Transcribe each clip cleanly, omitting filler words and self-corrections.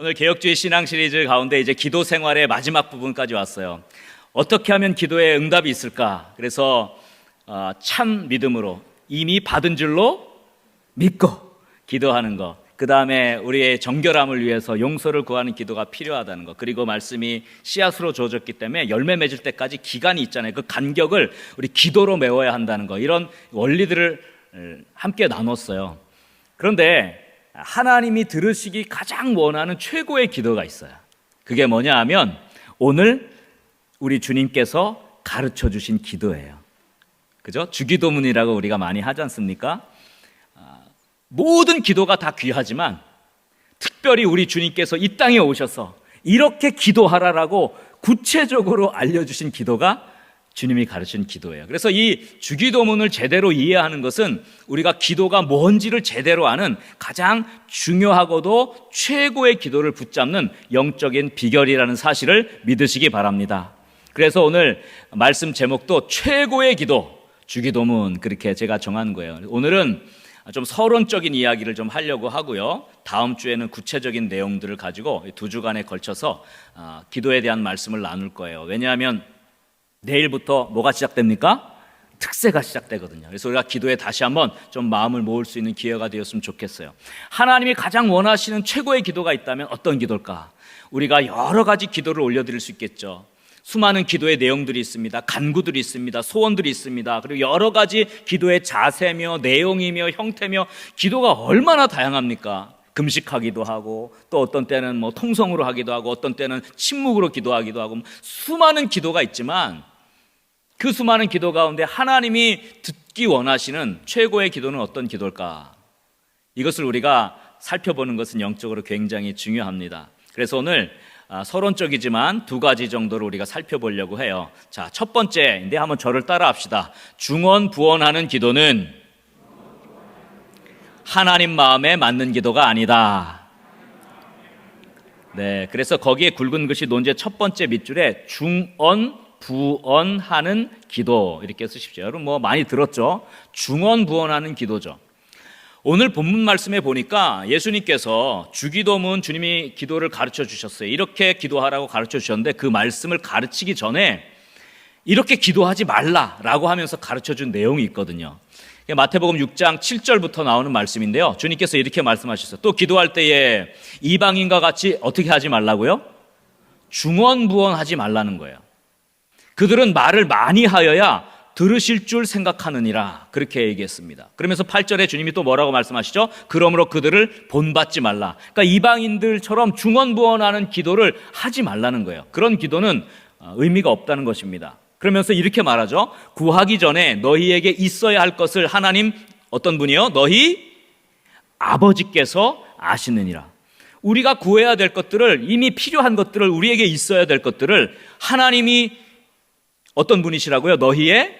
오늘 개혁주의 신앙 시리즈 가운데 이제 기도 생활의 마지막 부분까지 왔어요. 어떻게 하면 기도에 응답이 있을까? 그래서 참 믿음으로 이미 받은 줄로 믿고 기도하는 것, 그 다음에 우리의 정결함을 위해서 용서를 구하는 기도가 필요하다는 것, 그리고 말씀이 씨앗으로 주어졌기 때문에 열매 맺을 때까지 기간이 있잖아요. 그 간격을 우리 기도로 메워야 한다는 것, 이런 원리들을 함께 나눴어요. 그런데 하나님이 들으시기 가장 원하는 최고의 기도가 있어요. 그게 뭐냐 하면 오늘 우리 주님께서 가르쳐 주신 기도예요. 그죠? 주기도문이라고 우리가 많이 하지 않습니까? 모든 기도가 다 귀하지만 특별히 우리 주님께서 이 땅에 오셔서 이렇게 기도하라라고 구체적으로 알려주신 기도가 주님이 가르친 기도예요. 그래서 이 주기도문을 제대로 이해하는 것은 우리가 기도가 뭔지를 제대로 아는 가장 중요하고도 최고의 기도를 붙잡는 영적인 비결이라는 사실을 믿으시기 바랍니다. 그래서 오늘 말씀 제목도 최고의 기도, 주기도문, 그렇게 제가 정한 거예요. 오늘은 좀 서론적인 이야기를 좀 하려고 하고요. 다음 주에는 구체적인 내용들을 가지고 2주간에 걸쳐서 기도에 대한 말씀을 나눌 거예요. 왜냐하면 내일부터 뭐가 시작됩니까? 특세가 시작되거든요. 그래서 우리가 기도에 다시 한번 좀 마음을 모을 수 있는 기회가 되었으면 좋겠어요. 하나님이 가장 원하시는 최고의 기도가 있다면 어떤 기도일까? 우리가 여러 가지 기도를 올려드릴 수 있겠죠. 수많은 기도의 내용들이 있습니다. 간구들이 있습니다. 소원들이 있습니다. 그리고 여러 가지 기도의 자세며 내용이며 형태며 기도가 얼마나 다양합니까? 금식하기도 하고 또 어떤 때는 뭐 통성으로 하기도 하고 어떤 때는 침묵으로 기도하기도 하고 수많은 기도가 있지만 그 수많은 기도 가운데 하나님이 듣기 원하시는 최고의 기도는 어떤 기도일까? 이것을 우리가 살펴보는 것은 영적으로 굉장히 중요합니다. 그래서 오늘 서론적이지만 2가지 정도로 우리가 살펴보려고 해요. 자, 첫 번째인데 한번 저를 따라 합시다. 중언부언하는 기도는 하나님 마음에 맞는 기도가 아니다. 네, 그래서 거기에 굵은 글씨 논제 첫 번째 밑줄에 중언부언하는 기도 이렇게 쓰십시오. 여러분 뭐 많이 들었죠? 중언부언하는 기도죠. 오늘 본문 말씀에 보니까 예수님께서 주기도문 주님이 기도를 가르쳐 주셨어요. 이렇게 기도하라고 가르쳐 주셨는데 그 말씀을 가르치기 전에 이렇게 기도하지 말라라고 하면서 가르쳐 준 내용이 있거든요. 마태복음 6장 7절부터 나오는 말씀인데요. 주님께서 이렇게 말씀하셨어요. 또 기도할 때에 이방인과 같이 어떻게 하지 말라고요? 중언부언하지 말라는 거예요. 그들은 말을 많이 하여야 들으실 줄 생각하느니라, 그렇게 얘기했습니다. 그러면서 8절에 주님이 또 뭐라고 말씀하시죠? 그러므로 그들을 본받지 말라. 그러니까 이방인들처럼 중언부언하는 기도를 하지 말라는 거예요. 그런 기도는 의미가 없다는 것입니다. 그러면서 이렇게 말하죠. 구하기 전에 너희에게 있어야 할 것을 하나님 어떤 분이요? 너희 아버지께서 아시느니라. 우리가 구해야 될 것들을, 이미 필요한 것들을, 우리에게 있어야 될 것들을 하나님이 어떤 분이시라고요? 너희의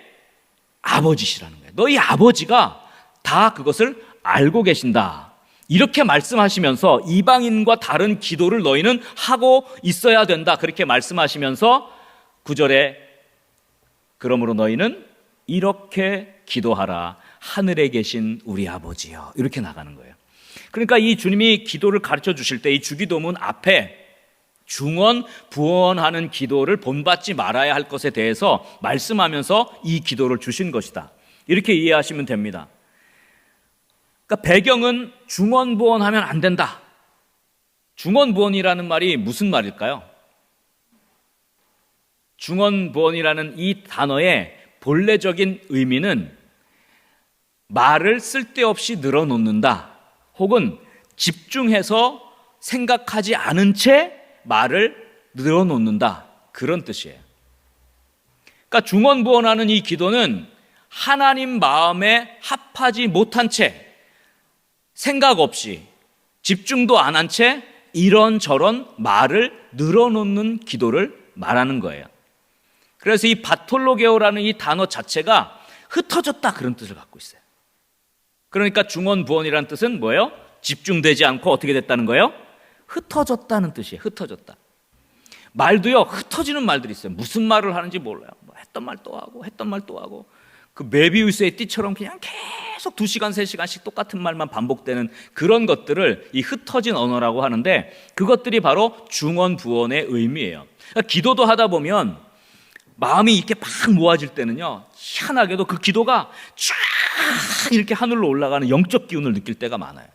아버지시라는 거예요. 너희 아버지가 다 그것을 알고 계신다. 이렇게 말씀하시면서 이방인과 다른 기도를 너희는 하고 있어야 된다. 그렇게 말씀하시면서 9절에 그러므로 너희는 이렇게 기도하라. 하늘에 계신 우리 아버지여. 이렇게 나가는 거예요. 그러니까 이 주님이 기도를 가르쳐 주실 때 이 주기도문 앞에 중언부언하는 기도를 본받지 말아야 할 것에 대해서 말씀하면서 이 기도를 주신 것이다. 이렇게 이해하시면 됩니다. 그러니까 배경은 중언부언하면 안 된다. 중언부언이라는 말이 무슨 말일까요? 중언부언이라는 이 단어의 본래적인 의미는 말을 쓸데없이 늘어놓는다, 혹은 집중해서 생각하지 않은 채 말을 늘어놓는다, 그런 뜻이에요. 그러니까 중언부언하는 이 기도는 하나님 마음에 합하지 못한 채, 생각 없이, 집중도 안 한 채 이런저런 말을 늘어놓는 기도를 말하는 거예요. 그래서 이 바톨로게오라는 이 단어 자체가 흩어졌다, 그런 뜻을 갖고 있어요. 그러니까 중언부언이라는 뜻은 뭐예요? 집중되지 않고 어떻게 됐다는 거예요? 흩어졌다는 뜻이에요. 흩어졌다. 말도요, 흩어지는 말들이 있어요. 무슨 말을 하는지 몰라요. 뭐 했던 말 또 하고 했던 말 또 하고, 그 메비우스의 띠처럼 그냥 계속 2시간, 3시간씩 똑같은 말만 반복되는 그런 것들을 이 흩어진 언어라고 하는데, 그것들이 바로 중언부언의 의미예요. 그러니까 기도도 하다 보면 마음이 이렇게 막 모아질 때는요, 희한하게도 그 기도가 쫙 이렇게 하늘로 올라가는 영적 기운을 느낄 때가 많아요.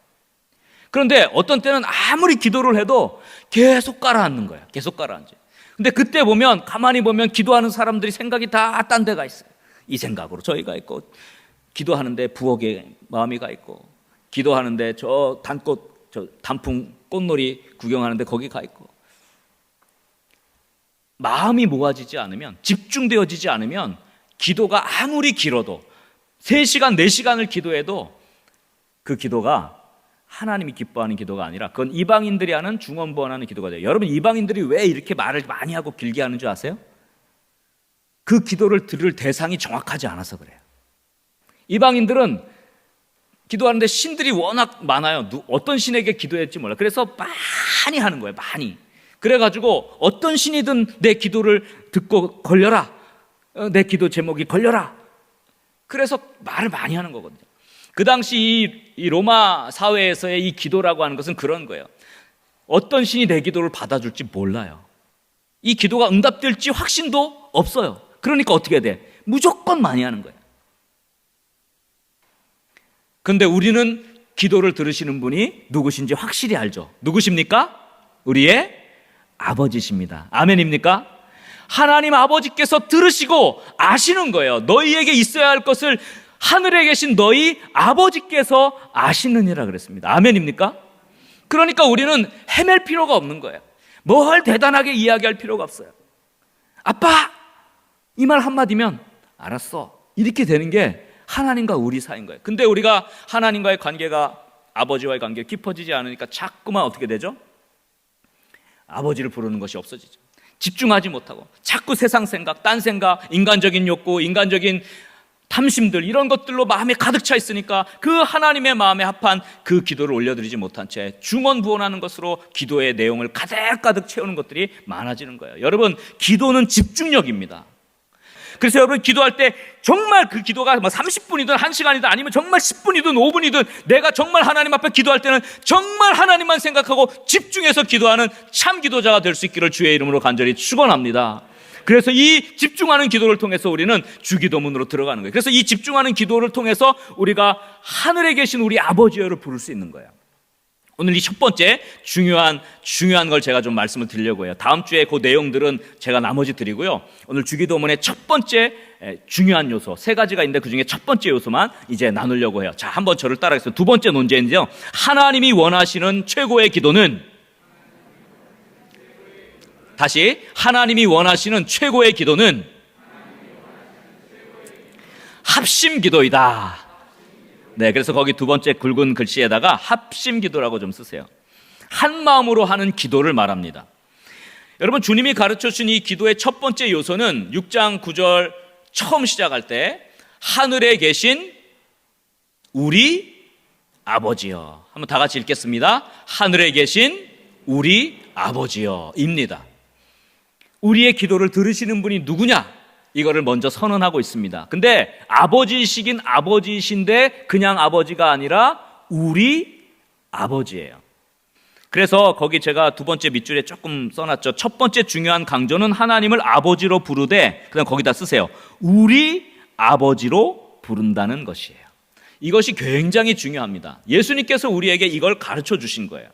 그런데 어떤 때는 아무리 기도를 해도 계속 가라앉는 거예요. 계속 가라앉아요. 근데 그때 보면, 가만히 보면 기도하는 사람들이 생각이 다 딴 데가 있어요. 이 생각으로 저희가 있고, 기도하는데 부엌에 마음이 가 있고, 기도하는데 저 단풍 꽃놀이 구경하는데 거기 가 있고. 마음이 모아지지 않으면, 집중되어지지 않으면 기도가 아무리 길어도 3시간, 4시간을 기도해도 그 기도가 하나님이 기뻐하는 기도가 아니라, 그건 이방인들이 하는 중언부언하는 기도가 돼요. 여러분, 이방인들이 왜 이렇게 말을 많이 하고 길게 하는 줄 아세요? 그 기도를 들을 대상이 정확하지 않아서 그래요. 이방인들은 기도하는데 신들이 워낙 많아요. 어떤 신에게 기도했지 몰라. 그래서 많이 하는 거예요. 많이. 그래가지고 어떤 신이든 내 기도를 듣고 걸려라, 내 기도 제목이 걸려라. 그래서 말을 많이 하는 거거든요. 그 당시 이 로마 사회에서의 이 기도라고 하는 것은 그런 거예요. 어떤 신이 내 기도를 받아줄지 몰라요. 이 기도가 응답될지 확신도 없어요. 그러니까 어떻게 돼? 무조건 많이 하는 거예요. 그런데 우리는 기도를 들으시는 분이 누구신지 확실히 알죠. 누구십니까? 우리의 아버지십니다. 아멘입니까? 하나님 아버지께서 들으시고 아시는 거예요. 너희에게 있어야 할 것을 하늘에 계신 너희 아버지께서 아시느니라 그랬습니다. 아멘입니까? 그러니까 우리는 헤맬 필요가 없는 거예요. 뭘 대단하게 이야기할 필요가 없어요. 아빠! 이 말 한마디면 알았어. 이렇게 되는 게 하나님과 우리 사이인 거예요. 근데 우리가 하나님과의 관계가, 아버지와의 관계가 깊어지지 않으니까 자꾸만 어떻게 되죠? 아버지를 부르는 것이 없어지죠. 집중하지 못하고 자꾸 세상 생각, 딴 생각, 인간적인 욕구, 인간적인 탐심들, 이런 것들로 마음에 가득 차 있으니까 그 하나님의 마음에 합한 그 기도를 올려드리지 못한 채 중언부언하는 것으로 기도의 내용을 가득가득 채우는 것들이 많아지는 거예요. 여러분, 기도는 집중력입니다. 그래서 여러분, 기도할 때 정말 그 기도가 30분이든 1시간이든 아니면 정말 10분이든 5분이든 내가 정말 하나님 앞에 기도할 때는 정말 하나님만 생각하고 집중해서 기도하는 참 기도자가 될 수 있기를 주의 이름으로 간절히 축원합니다. 그래서 이 집중하는 기도를 통해서 우리는 주기도문으로 들어가는 거예요. 그래서 이 집중하는 기도를 통해서 우리가 하늘에 계신 우리 아버지여를 부를 수 있는 거예요. 오늘 이 첫 번째 중요한 걸 제가 좀 말씀을 드리려고 해요. 다음 주에 그 내용들은 제가 나머지 드리고요. 오늘 주기도문의 첫 번째 중요한 요소 3가지가 있는데 그 중에 첫 번째 요소만 이제 나누려고 해요. 자, 한번 저를 따라하겠습니다. 두 번째 논제인데요. 하나님이 원하시는 최고의 기도는, 다시, 하나님이 원하시는 최고의 기도는 합심 기도이다. 네, 그래서 거기 두 번째 굵은 글씨에다가 합심 기도라고 좀 쓰세요. 한 마음으로 하는 기도를 말합니다. 여러분, 주님이 가르쳐 주신 이 기도의 첫 번째 요소는 6장 9절 처음 시작할 때 하늘에 계신 우리 아버지여. 한번 다 같이 읽겠습니다. 하늘에 계신 우리 아버지여 입니다. 우리의 기도를 들으시는 분이 누구냐? 이거를 먼저 선언하고 있습니다. 근데 아버지이시긴 아버지이신데 그냥 아버지가 아니라 우리 아버지예요. 그래서 거기 제가 두 번째 밑줄에 조금 써놨죠. 첫 번째 중요한 강조는 하나님을 아버지로 부르되, 그다음 거기다 쓰세요. 우리 아버지로 부른다는 것이에요. 이것이 굉장히 중요합니다. 예수님께서 우리에게 이걸 가르쳐 주신 거예요.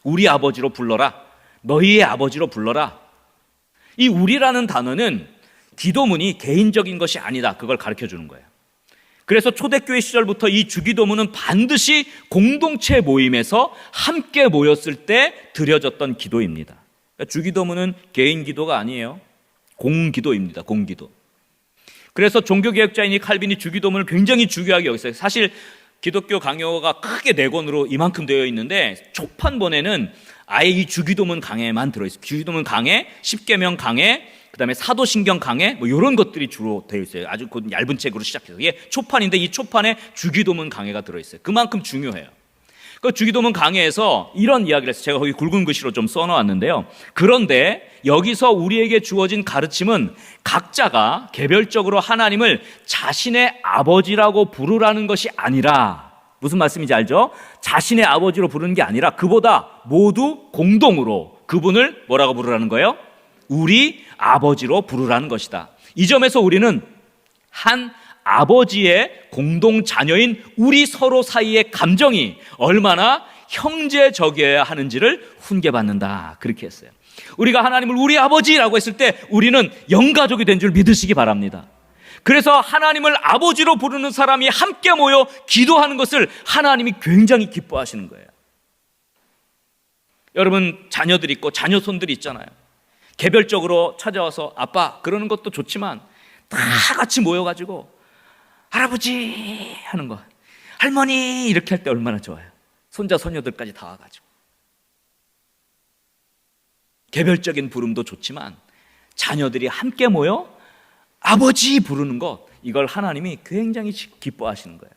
우리 아버지로 불러라. 너희의 아버지로 불러라. 이 우리라는 단어는 기도문이 개인적인 것이 아니다. 그걸 가르쳐 주는 거예요. 그래서 초대교회 시절부터 이 주기도문은 반드시 공동체 모임에서 함께 모였을 때 드려졌던 기도입니다. 그러니까 주기도문은 개인 기도가 아니에요. 공기도입니다. 공기도. 그래서 종교개혁자인 이 칼빈이 주기도문을 굉장히 중요하게 여겼어요. 사실 기독교 강요가 크게 4권으로 이만큼 되어 있는데 초판본에는 아예 이 주기도문 강해만 들어있어요. 주기도문 강해, 십계명 강해, 그 다음에 사도신경 강해, 뭐 이런 것들이 주로 되어 있어요. 아주 얇은 책으로 시작해서. 이게 초판인데 이 초판에 주기도문 강해가 들어있어요. 그만큼 중요해요. 그 주기도문 강해에서 이런 이야기를 했어요. 제가 거기 굵은 글씨로 좀 써놓았는데요. 그런데 여기서 우리에게 주어진 가르침은 각자가 개별적으로 하나님을 자신의 아버지라고 부르라는 것이 아니라, 무슨 말씀인지 알죠? 자신의 아버지로 부르는 게 아니라 그보다 모두 공동으로 그분을 뭐라고 부르라는 거예요? 우리 아버지로 부르라는 것이다. 이 점에서 우리는 한 아버지의 공동 자녀인 우리 서로 사이의 감정이 얼마나 형제적이어야 하는지를 훈계받는다, 그렇게 했어요. 우리가 하나님을 우리 아버지라고 했을 때 우리는 영가족이 된 줄 믿으시기 바랍니다. 그래서 하나님을 아버지로 부르는 사람이 함께 모여 기도하는 것을 하나님이 굉장히 기뻐하시는 거예요. 여러분 자녀들 있고 자녀손들 있잖아요. 개별적으로 찾아와서 아빠 그러는 것도 좋지만 다 같이 모여가지고 할아버지 하는 거, 할머니 이렇게 할 때 얼마나 좋아요. 손자 손녀들까지 다 와가지고. 개별적인 부름도 좋지만 자녀들이 함께 모여 아버지 부르는 것, 이걸 하나님이 굉장히 기뻐하시는 거예요.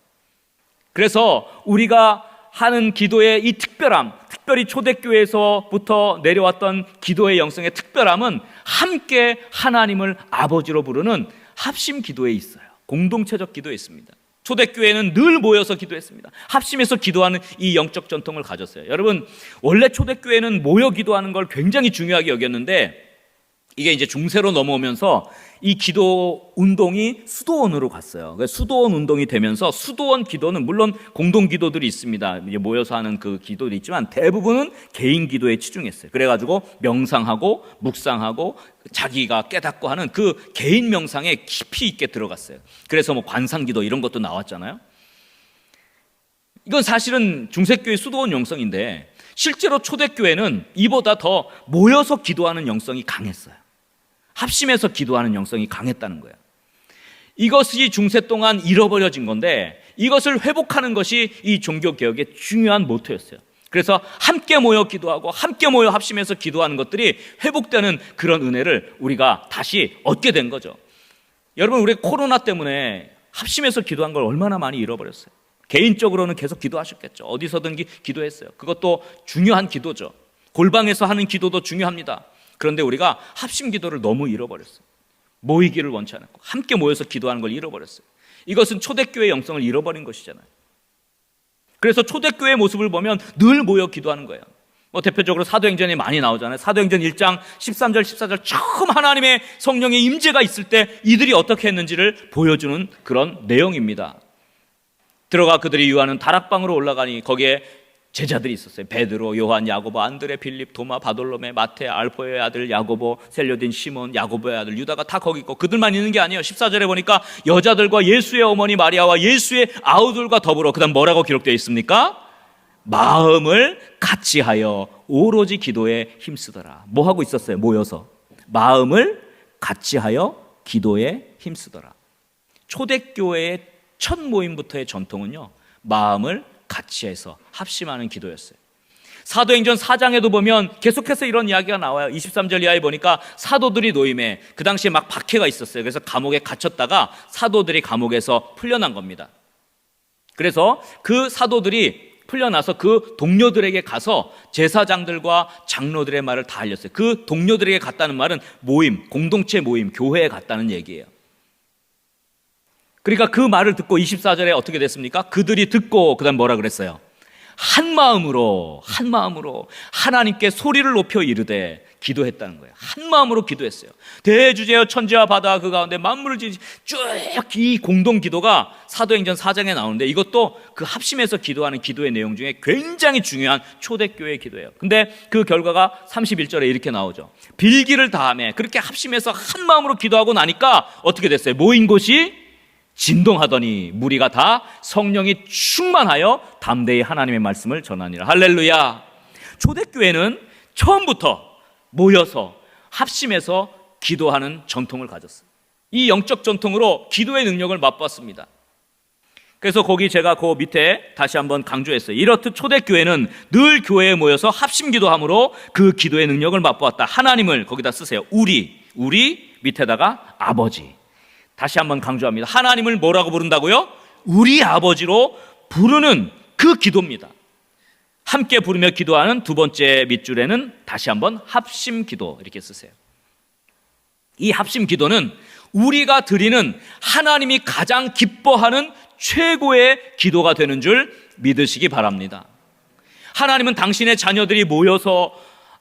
그래서 우리가 하는 기도의 이 특별함, 특별히 초대교회에서부터 내려왔던 기도의 영성의 특별함은 함께 하나님을 아버지로 부르는 합심 기도에 있어요. 공동체적 기도에 있습니다. 초대교회는 늘 모여서 기도했습니다. 합심해서 기도하는 이 영적 전통을 가졌어요. 여러분, 원래 초대교회는 모여 기도하는 걸 굉장히 중요하게 여겼는데 이게 이제 중세로 넘어오면서 이 기도 운동이 수도원으로 갔어요. 수도원 운동이 되면서 수도원 기도는 물론 공동 기도들이 있습니다. 이제 모여서 하는 그 기도도 있지만 대부분은 개인 기도에 치중했어요. 그래가지고 명상하고 묵상하고 자기가 깨닫고 하는 그 개인 명상에 깊이 있게 들어갔어요. 그래서 뭐 관상기도 이런 것도 나왔잖아요. 이건 사실은 중세교회 수도원 영성인데 실제로 초대교회는 이보다 더 모여서 기도하는 영성이 강했어요. 합심해서 기도하는 영성이 강했다는 거예요. 이것이 중세 동안 잃어버려진 건데 이것을 회복하는 것이 이 종교개혁의 중요한 모토였어요. 그래서 함께 모여 기도하고 함께 모여 합심해서 기도하는 것들이 회복되는 그런 은혜를 우리가 다시 얻게 된 거죠. 여러분, 우리 코로나 때문에 합심해서 기도한 걸 얼마나 많이 잃어버렸어요. 개인적으로는 계속 기도하셨겠죠. 어디서든 기도했어요. 그것도 중요한 기도죠. 골방에서 하는 기도도 중요합니다. 그런데 우리가 합심 기도를 너무 잃어버렸어요. 모이기를 원치 않았고 함께 모여서 기도하는 걸 잃어버렸어요. 이것은 초대교회의 영성을 잃어버린 것이잖아요. 그래서 초대교회의 모습을 보면 늘 모여 기도하는 거예요. 뭐 대표적으로 사도행전에 많이 나오잖아요. 사도행전 1장 13절 14절 처음 하나님의 성령의 임재가 있을 때 이들이 어떻게 했는지를 보여주는 그런 내용입니다. 들어가 그들이 유하는 다락방으로 올라가니 거기에 제자들이 있었어요. 베드로, 요한, 야고보, 안드레, 빌립, 도마, 바돌로메, 마태, 알포의 아들 야고보, 셀료딘, 시몬, 야고보의 아들 유다가 다 거기 있고 그들만 있는 게 아니에요. 14절에 보니까 여자들과 예수의 어머니 마리아와 예수의 아우들과 더불어 그다음 뭐라고 기록되어 있습니까? 마음을 같이하여 오로지 기도에 힘쓰더라. 뭐 하고 있었어요? 모여서 마음을 같이하여 기도에 힘쓰더라. 초대교회의 첫 모임부터의 전통은요, 마음을 같이해서 합심하는 기도였어요. 사도행전 4장에도 보면 계속해서 이런 이야기가 나와요. 23절 이하에 보니까 사도들이 노임에 그 당시에 막 박해가 있었어요. 그래서 감옥에 갇혔다가 사도들이 감옥에서 풀려난 겁니다. 그래서 그 사도들이 풀려나서 그 동료들에게 가서 제사장들과 장로들의 말을 다 알렸어요. 그 동료들에게 갔다는 말은 모임, 공동체 모임, 교회에 갔다는 얘기예요. 그러니까 그 말을 듣고 24절에 어떻게 됐습니까? 그들이 듣고 그다음 뭐라 그랬어요? 한 마음으로 하나님께 소리를 높여 이르되 기도했다는 거예요. 한 마음으로 기도했어요. 대주제여 천지와 바다 그 가운데 만물을 지으신 쭉 이 공동 기도가 사도행전 4장에 나오는데 이것도 그 합심해서 기도하는 기도의 내용 중에 굉장히 중요한 초대교회의 기도예요. 근데 그 결과가 31절에 이렇게 나오죠. 빌기를 다하며 그렇게 합심해서 한 마음으로 기도하고 나니까 어떻게 됐어요? 모인 곳이 진동하더니 무리가 다 성령이 충만하여 담대히 하나님의 말씀을 전하니라. 할렐루야. 초대교회는 처음부터 모여서 합심해서 기도하는 전통을 가졌어요. 이 영적 전통으로 기도의 능력을 맛봤습니다. 그래서 거기 제가 그 밑에 다시 한번 강조했어요. 이렇듯 초대교회는 늘 교회에 모여서 합심 기도함으로 그 기도의 능력을 맛보았다. 하나님을 거기다 쓰세요. 우리 밑에다가 아버지. 다시 한번 강조합니다. 하나님을 뭐라고 부른다고요? 우리 아버지로 부르는 그 기도입니다. 함께 부르며 기도하는 두 번째 밑줄에는 다시 한번 합심 기도 이렇게 쓰세요. 이 합심 기도는 우리가 드리는 하나님이 가장 기뻐하는 최고의 기도가 되는 줄 믿으시기 바랍니다. 하나님은 당신의 자녀들이 모여서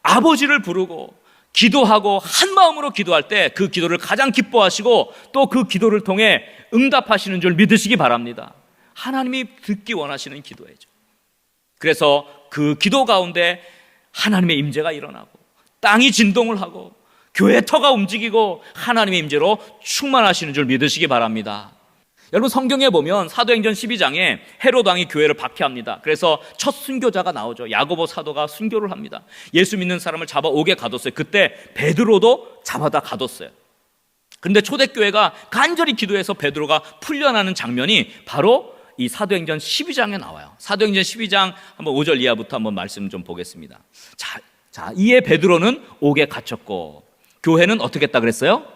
아버지를 부르고 기도하고 한 마음으로 기도할 때 그 기도를 가장 기뻐하시고 또 그 기도를 통해 응답하시는 줄 믿으시기 바랍니다. 하나님이 듣기 원하시는 기도예죠. 그래서 그 기도 가운데 하나님의 임재가 일어나고 땅이 진동을 하고 교회 터가 움직이고 하나님의 임재로 충만하시는 줄 믿으시기 바랍니다. 여러분, 성경에 보면 사도행전 12장에 헤롯 왕이 교회를 박해합니다. 그래서 첫 순교자가 나오죠. 야고보 사도가 순교를 합니다. 예수 믿는 사람을 잡아 옥에 가뒀어요. 그때 베드로도 잡아다 가뒀어요. 그런데 초대교회가 간절히 기도해서 베드로가 풀려나는 장면이 바로 이 사도행전 12장에 나와요. 사도행전 12장 한번 5절 이하부터 한번 말씀 좀 보겠습니다. 자, 이에 베드로는 옥에 갇혔고 교회는 어떻게 했다 그랬어요?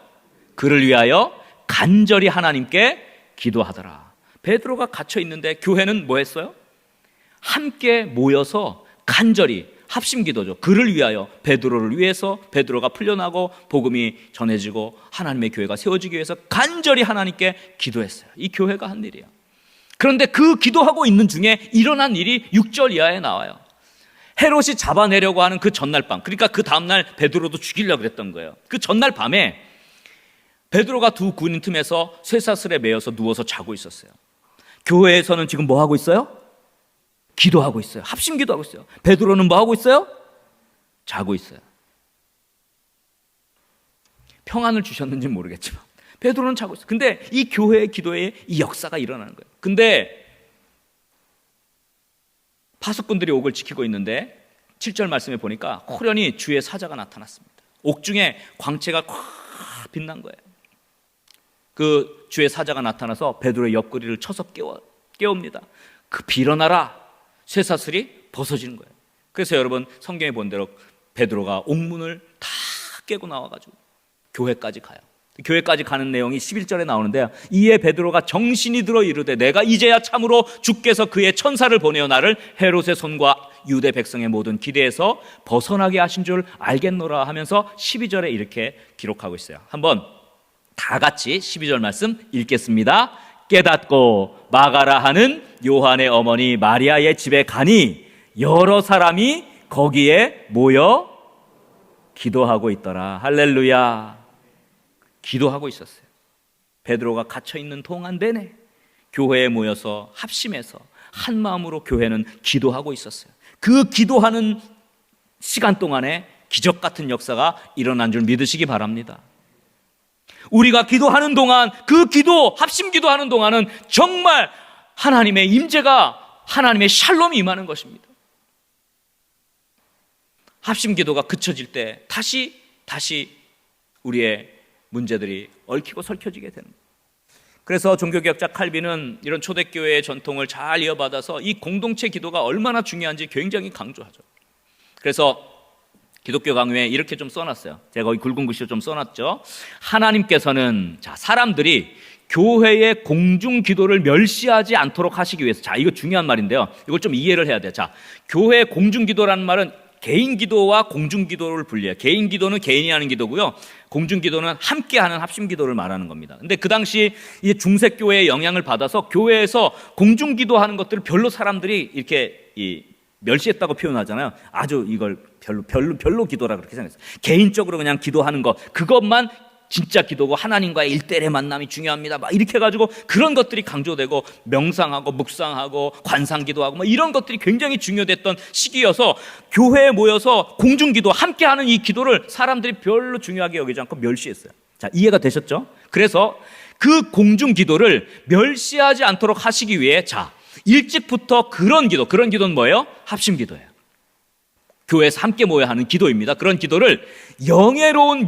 그를 위하여 간절히 하나님께 기도하더라. 베드로가 갇혀 있는데 교회는 뭐 했어요? 함께 모여서 간절히 합심 기도죠. 그를 위하여, 베드로를 위해서 베드로가 풀려나고 복음이 전해지고 하나님의 교회가 세워지기 위해서 간절히 하나님께 기도했어요. 이 교회가 한 일이에요. 그런데 그 기도하고 있는 중에 일어난 일이 6절 이하에 나와요. 헤롯이 잡아내려고 하는 그 전날 밤, 그러니까 그 다음날 베드로도 죽이려고 했던 거예요. 그 전날 밤에 베드로가 두 군인 틈에서 쇠사슬에 매여서 누워서 자고 있었어요. 교회에서는 지금 뭐 하고 있어요? 기도하고 있어요. 합심 기도하고 있어요. 베드로는 뭐 하고 있어요? 자고 있어요. 평안을 주셨는지 모르겠지만 베드로는 자고 있어요. 근데 이 교회의 기도에 이 역사가 일어나는 거예요. 근데 파수꾼들이 옥을 지키고 있는데 7절 말씀에 보니까 호련히 주의 사자가 나타났습니다. 옥 중에 광채가 콱 빛난 거예요. 그 주의 사자가 나타나서 베드로의 옆구리를 쳐서 깨웁니다. 급히 일어나라. 쇠사슬이 벗어지는 거예요. 그래서 여러분, 성경에 본 대로 베드로가 옥문을 다 깨고 나와가지고 교회까지 가요. 교회까지 가는 내용이 11절에 나오는데요. 이에 베드로가 정신이 들어 이르되 내가 이제야 참으로 주께서 그의 천사를 보내어 나를 헤롯의 손과 유대 백성의 모든 기대에서 벗어나게 하신 줄 알겠노라 하면서 12절에 이렇게 기록하고 있어요. 한번 다 같이 12절 말씀 읽겠습니다. 깨닫고 마가라 하는 요한의 어머니 마리아의 집에 가니 여러 사람이 거기에 모여 기도하고 있더라. 할렐루야. 기도하고 있었어요. 베드로가 갇혀있는 동안 내내 교회에 모여서 합심해서 한 마음으로 교회는 기도하고 있었어요. 그 기도하는 시간 동안에 기적 같은 역사가 일어난 줄 믿으시기 바랍니다. 우리가 기도하는 동안, 그 기도, 합심 기도하는 동안은 정말 하나님의 임재가, 하나님의 샬롬이 임하는 것입니다. 합심 기도가 그쳐질 때 다시 우리의 문제들이 얽히고 설켜지게 되는 거예요. 그래서 종교개혁자 칼빈은 이런 초대교회의 전통을 잘 이어받아서 이 공동체 기도가 얼마나 중요한지 굉장히 강조하죠. 그래서 기독교 강요에 이렇게 좀 써놨어요. 제가 거기 굵은 글씨로 좀 써놨죠. 하나님께서는 사람들이 교회의 공중 기도를 멸시하지 않도록 하시기 위해서, 이거 중요한 말인데요. 이걸 좀 이해를 해야 돼요. 교회의 공중 기도라는 말은 개인 기도와 공중 기도를 분리해요. 개인 기도는 개인이 하는 기도고요. 공중 기도는 함께 하는 합심 기도를 말하는 겁니다. 근데 그 당시 이 중세 교회의 영향을 받아서 교회에서 공중 기도하는 것들을 별로 사람들이 이렇게 멸시했다고 표현하잖아요. 아주 이걸 별로 기도라 그렇게 생각했어요. 개인적으로 그냥 기도하는 것, 그것만 진짜 기도고 하나님과의 일대일의 만남이 중요합니다. 막 이렇게 해가지고 그런 것들이 강조되고 명상하고 묵상하고 관상기도하고 이런 것들이 굉장히 중요됐던 시기여서 교회에 모여서 공중기도 함께하는 이 기도를 사람들이 별로 중요하게 여기지 않고 멸시했어요. 이해가 되셨죠? 그래서 그 공중기도를 멸시하지 않도록 하시기 위해 일찍부터 그런 기도는 뭐예요? 합심기도예요. 교회에서 함께 모여야 하는 기도입니다. 그런 기도를 영예로운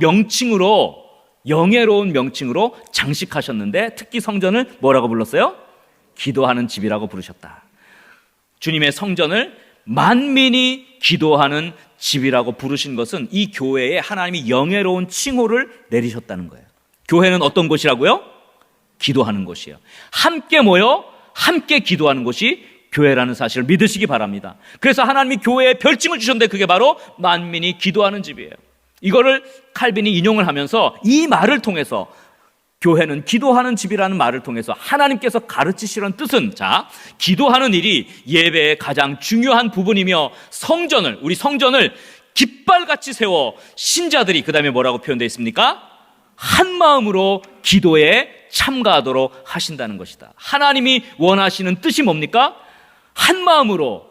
명칭으로 장식하셨는데 특히 성전을 뭐라고 불렀어요? 기도하는 집이라고 부르셨다. 주님의 성전을 만민이 기도하는 집이라고 부르신 것은 이 교회에 하나님이 영예로운 칭호를 내리셨다는 거예요. 교회는 어떤 곳이라고요? 기도하는 곳이에요. 함께 모여 함께 기도하는 곳이 교회라는 사실을 믿으시기 바랍니다. 그래서 하나님이 교회에 별칭을 주셨는데 그게 바로 만민이 기도하는 집이에요. 이거를 칼빈이 인용을 하면서 이 말을 통해서 교회는 기도하는 집이라는 말을 통해서 하나님께서 가르치시는 뜻은, 자, 기도하는 일이 예배의 가장 중요한 부분이며 우리 성전을 깃발같이 세워 신자들이, 그 다음에 뭐라고 표현되어 있습니까? 한 마음으로 기도에 참가하도록 하신다는 것이다. 하나님이 원하시는 뜻이 뭡니까? 한 마음으로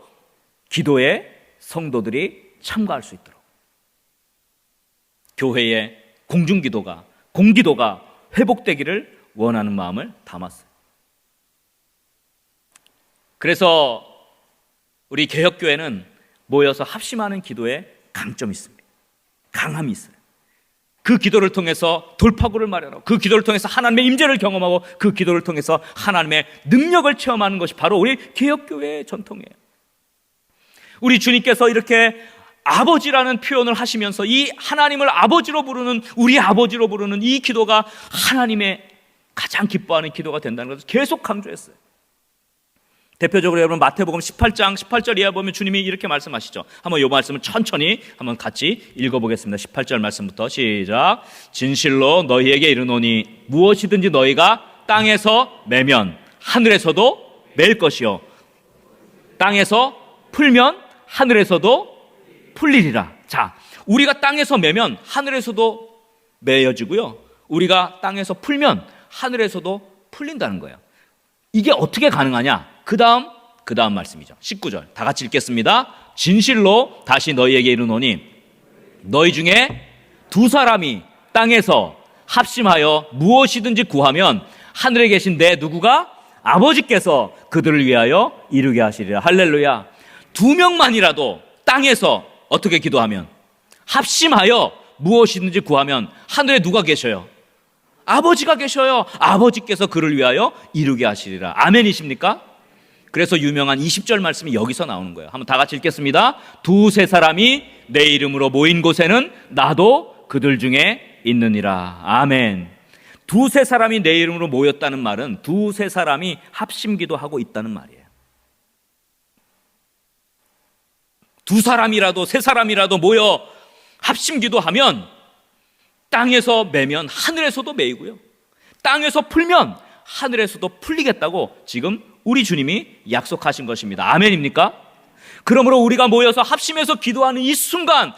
기도에 성도들이 참가할 수 있도록. 교회의 공중기도가, 공기도가 회복되기를 원하는 마음을 담았어요. 그래서 우리 개혁교회는 모여서 합심하는 기도에 강점이 있습니다. 강함이 있어요. 그 기도를 통해서 돌파구를 마련하고, 그 기도를 통해서 하나님의 임재를 경험하고, 그 기도를 통해서 하나님의 능력을 체험하는 것이 바로 우리 개혁교회의 전통이에요. 우리 주님께서 이렇게 아버지라는 표현을 하시면서 이 하나님을 아버지로 부르는, 우리 아버지로 부르는 이 기도가 하나님의 가장 기뻐하는 기도가 된다는 것을 계속 강조했어요. 대표적으로 여러분 마태복음 18장 18절 이하 보면 주님이 이렇게 말씀하시죠. 한번 이 말씀을 천천히 한번 같이 읽어보겠습니다. 18절 말씀부터 시작. 진실로 너희에게 이르노니 무엇이든지 너희가 땅에서 매면 하늘에서도 매일 것이요, 땅에서 풀면 하늘에서도 풀리리라. 자, 우리가 땅에서 매면 하늘에서도 매여지고요, 우리가 땅에서 풀면 하늘에서도 풀린다는 거예요. 이게 어떻게 가능하냐? 그 다음 말씀이죠. 19절 다 같이 읽겠습니다. 진실로 다시 너희에게 이르노니 너희 중에 두 사람이 땅에서 합심하여 무엇이든지 구하면 하늘에 계신 내 누구가 아버지께서 그들을 위하여 이루게 하시리라. 할렐루야. 두 명만이라도 땅에서 어떻게 기도하면, 합심하여 무엇이든지 구하면 하늘에 누가 계셔요? 아버지가 계셔요. 아버지께서 그를 위하여 이루게 하시리라. 아멘이십니까? 그래서 유명한 20절 말씀이 여기서 나오는 거예요. 한번 다 같이 읽겠습니다. 두세 사람이 내 이름으로 모인 곳에는 나도 그들 중에 있느니라. 아멘. 두세 사람이 내 이름으로 모였다는 말은 두세 사람이 합심기도하고 있다는 말이에요. 두 사람이라도 세 사람이라도 모여 합심기도하면 땅에서 매면 하늘에서도 매이고요, 땅에서 풀면 하늘에서도 풀리겠다고 지금 우리 주님이 약속하신 것입니다. 아멘입니까? 그러므로 우리가 모여서 합심해서 기도하는 이 순간,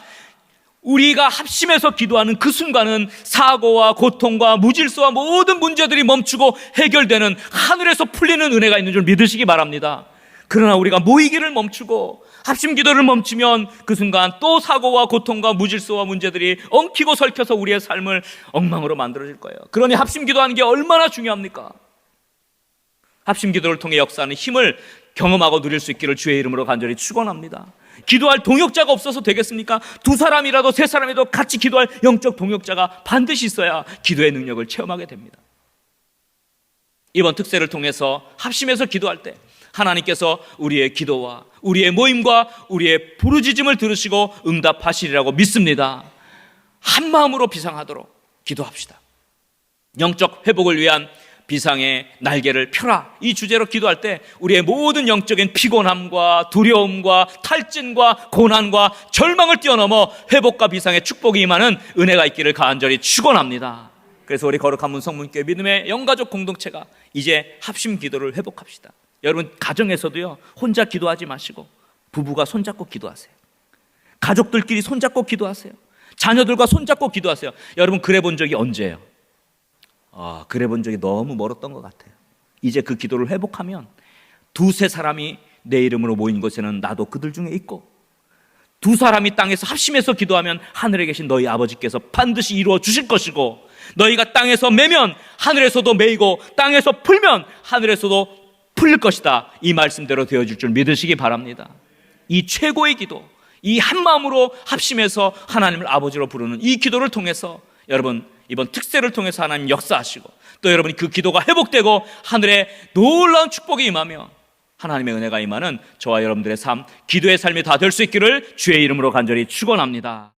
우리가 합심해서 기도하는 그 순간은 사고와 고통과 무질서와 모든 문제들이 멈추고 해결되는, 하늘에서 풀리는 은혜가 있는 줄 믿으시기 바랍니다. 그러나 우리가 모이기를 멈추고 합심 기도를 멈추면 그 순간 또 사고와 고통과 무질서와 문제들이 엉키고 설켜서 우리의 삶을 엉망으로 만들어질 거예요. 그러니 합심 기도하는 게 얼마나 중요합니까? 합심 기도를 통해 역사하는 힘을 경험하고 누릴 수 있기를 주의 이름으로 간절히 축원합니다. 기도할 동역자가 없어서 되겠습니까? 두 사람이라도 세 사람이라도 같이 기도할 영적 동역자가 반드시 있어야 기도의 능력을 체험하게 됩니다. 이번 특세를 통해서 합심해서 기도할 때 하나님께서 우리의 기도와 우리의 모임과 우리의 부르짖음을 들으시고 응답하시리라고 믿습니다. 한 마음으로 비상하도록 기도합시다. 영적 회복을 위한 비상의 날개를 펴라, 이 주제로 기도할 때 우리의 모든 영적인 피곤함과 두려움과 탈진과 고난과 절망을 뛰어넘어 회복과 비상의 축복이 임하는 은혜가 있기를 간절히 축원합니다. 그래서 우리 거룩한 문 성문교회 믿음의 영가족 공동체가 이제 합심 기도를 회복합시다. 여러분 가정에서도요, 혼자 기도하지 마시고 부부가 손잡고 기도하세요. 가족들끼리 손잡고 기도하세요. 자녀들과 손잡고 기도하세요. 여러분 그래 본 적이 언제예요? 그래 본 적이 너무 멀었던 것 같아요. 이제 그 기도를 회복하면 두세 사람이 내 이름으로 모인 곳에는 나도 그들 중에 있고, 두 사람이 땅에서 합심해서 기도하면 하늘에 계신 너희 아버지께서 반드시 이루어 주실 것이고, 너희가 땅에서 매면 하늘에서도 매이고 땅에서 풀면 하늘에서도 풀릴 것이다. 이 말씀대로 되어질 줄 믿으시기 바랍니다. 이 최고의 기도, 이 한마음으로 합심해서 하나님을 아버지로 부르는 이 기도를 통해서 여러분 이번 특세를 통해서 하나님 역사하시고, 또 여러분이 그 기도가 회복되고 하늘의 놀라운 축복이 임하며 하나님의 은혜가 임하는 저와 여러분들의 삶, 기도의 삶이 다 될 수 있기를 주의 이름으로 간절히 축원합니다.